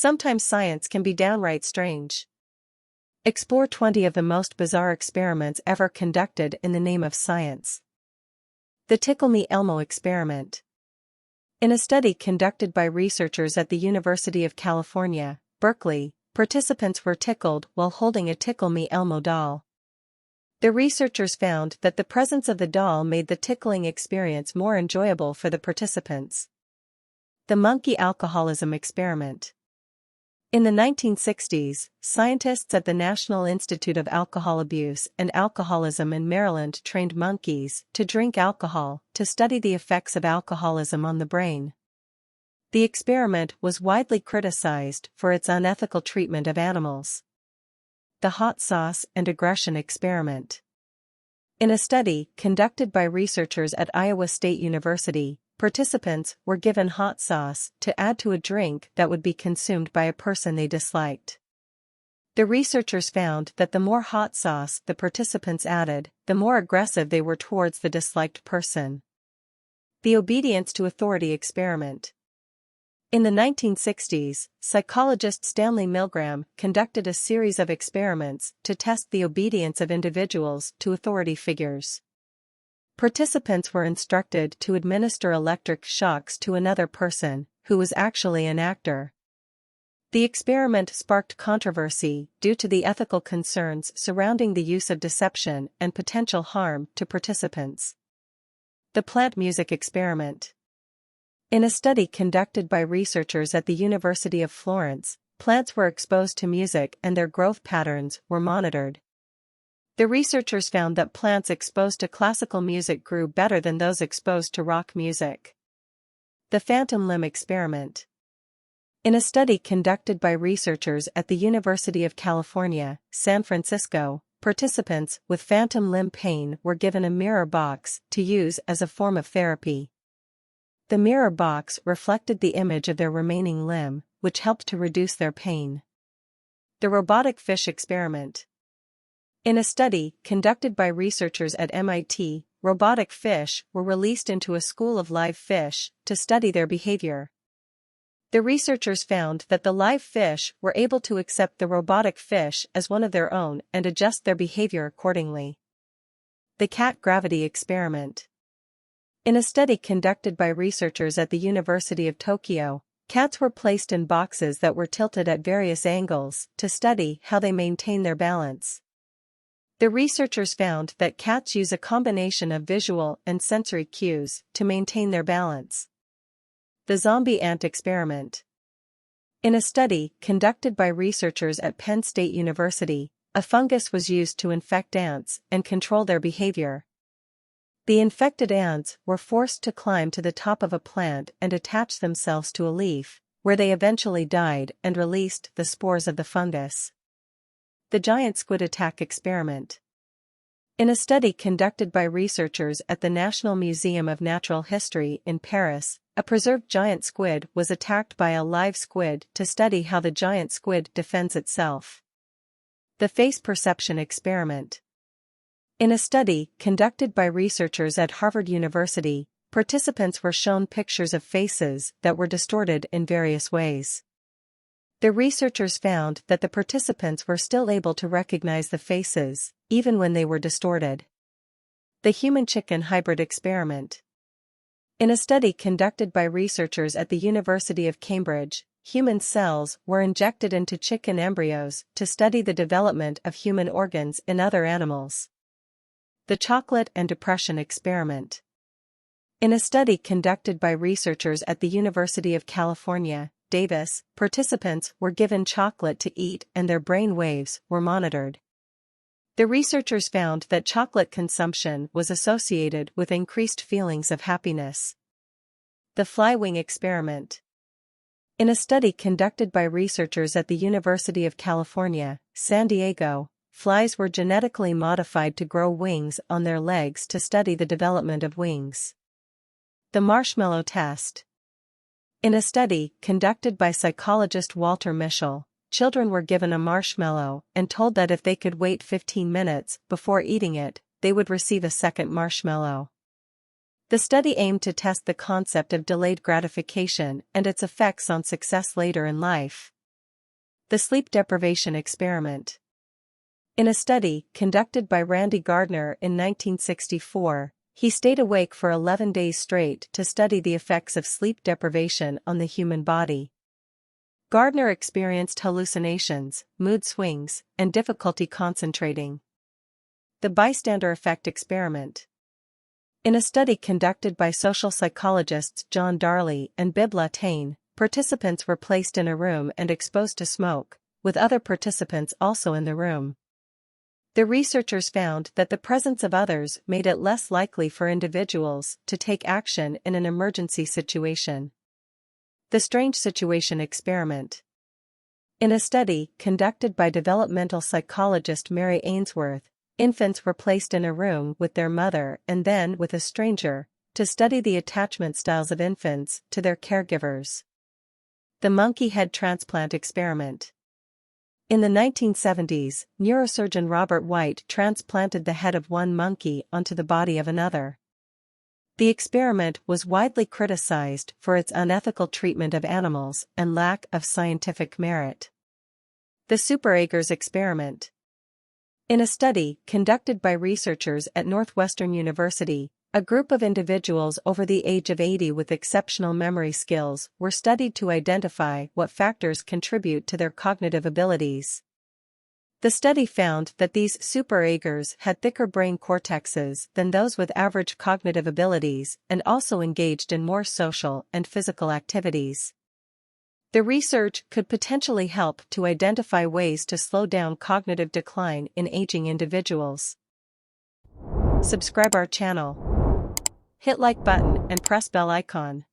Sometimes science can be downright strange. Explore 20 of the most bizarre experiments ever conducted in the name of science. The Tickle Me Elmo experiment. In a study conducted by researchers at the University of California, Berkeley, participants were tickled while holding a Tickle Me Elmo doll. The researchers found that the presence of the doll made the tickling experience more enjoyable for the participants. The Monkey Alcoholism experiment. In the 1960s, scientists at the National Institute of Alcohol Abuse and Alcoholism in Maryland trained monkeys to drink alcohol to study the effects of alcoholism on the brain. The experiment was widely criticized for its unethical treatment of animals. The Hot Sauce and Aggression experiment. In a study conducted by researchers at Iowa State University, participants were given hot sauce to add to a drink that would be consumed by a person they disliked. The researchers found that the more hot sauce the participants added, the more aggressive they were towards the disliked person. The Obedience to Authority experiment. In the 1960s, psychologist Stanley Milgram conducted a series of experiments to test the obedience of individuals to authority figures. Participants were instructed to administer electric shocks to another person, who was actually an actor. The experiment sparked controversy due to the ethical concerns surrounding the use of deception and potential harm to participants. The Plant Music experiment. In a study conducted by researchers at the University of Florence, plants were exposed to music and their growth patterns were monitored. The researchers found that plants exposed to classical music grew better than those exposed to rock music. The Phantom Limb experiment. In a study conducted by researchers at the University of California, San Francisco, participants with phantom limb pain were given a mirror box to use as a form of therapy. The mirror box reflected the image of their remaining limb, which helped to reduce their pain. The Robotic Fish experiment. In a study conducted by researchers at MIT, robotic fish were released into a school of live fish to study their behavior. The researchers found that the live fish were able to accept the robotic fish as one of their own and adjust their behavior accordingly. The Cat Gravity experiment. In a study conducted by researchers at the University of Tokyo, cats were placed in boxes that were tilted at various angles to study how they maintain their balance. The researchers found that cats use a combination of visual and sensory cues to maintain their balance. The Zombie Ant experiment. In a study conducted by researchers at Penn State University, a fungus was used to infect ants and control their behavior. The infected ants were forced to climb to the top of a plant and attach themselves to a leaf, where they eventually died and released the spores of the fungus. The Giant Squid Attack experiment. In a study conducted by researchers at the National Museum of Natural History in Paris, a preserved giant squid was attacked by a live squid to study how the giant squid defends itself. The Face Perception experiment. In a study conducted by researchers at Harvard University, participants were shown pictures of faces that were distorted in various ways. The researchers found that the participants were still able to recognize the faces, even when they were distorted. The Human-Chicken Hybrid experiment. In a study conducted by researchers at the University of Cambridge, human cells were injected into chicken embryos to study the development of human organs in other animals. The Chocolate and Depression experiment. In a study conducted by researchers at the University of California, Davis, participants were given chocolate to eat and their brain waves were monitored. The researchers found that chocolate consumption was associated with increased feelings of happiness. The Flywing experiment. In a study conducted by researchers at the University of California, San Diego, flies were genetically modified to grow wings on their legs to study the development of wings. The Marshmallow Test. In a study conducted by psychologist Walter Mischel, children were given a marshmallow and told that if they could wait 15 minutes before eating it, they would receive a second marshmallow. The study aimed to test the concept of delayed gratification and its effects on success later in life. The sleep deprivation experiment. In a study conducted by Randy Gardner in 1964, he stayed awake for 11 days straight to study the effects of sleep deprivation on the human body. Gardner experienced hallucinations, mood swings, and difficulty concentrating. The bystander effect experiment. In a study conducted by social psychologists John Darley and Bibb Latané, participants were placed in a room and exposed to smoke, with other participants also in the room. The researchers found that the presence of others made it less likely for individuals to take action in an emergency situation. The strange situation experiment. In a study conducted by developmental psychologist Mary Ainsworth, infants were placed in a room with their mother and then with a stranger, to study the attachment styles of infants to their caregivers. The monkey head transplant experiment. In the 1970s, neurosurgeon Robert White transplanted the head of one monkey onto the body of another. The experiment was widely criticized for its unethical treatment of animals and lack of scientific merit. The Super-Eggers experiment. In a study conducted by researchers at Northwestern University, a group of individuals over the age of 80 with exceptional memory skills were studied to identify what factors contribute to their cognitive abilities. The study found that these super-Eggers had thicker brain cortexes than those with average cognitive abilities and also engaged in more social and physical activities. The research could potentially help to identify ways to slow down cognitive decline in aging individuals. Subscribe our channel. Hit like button and press bell icon.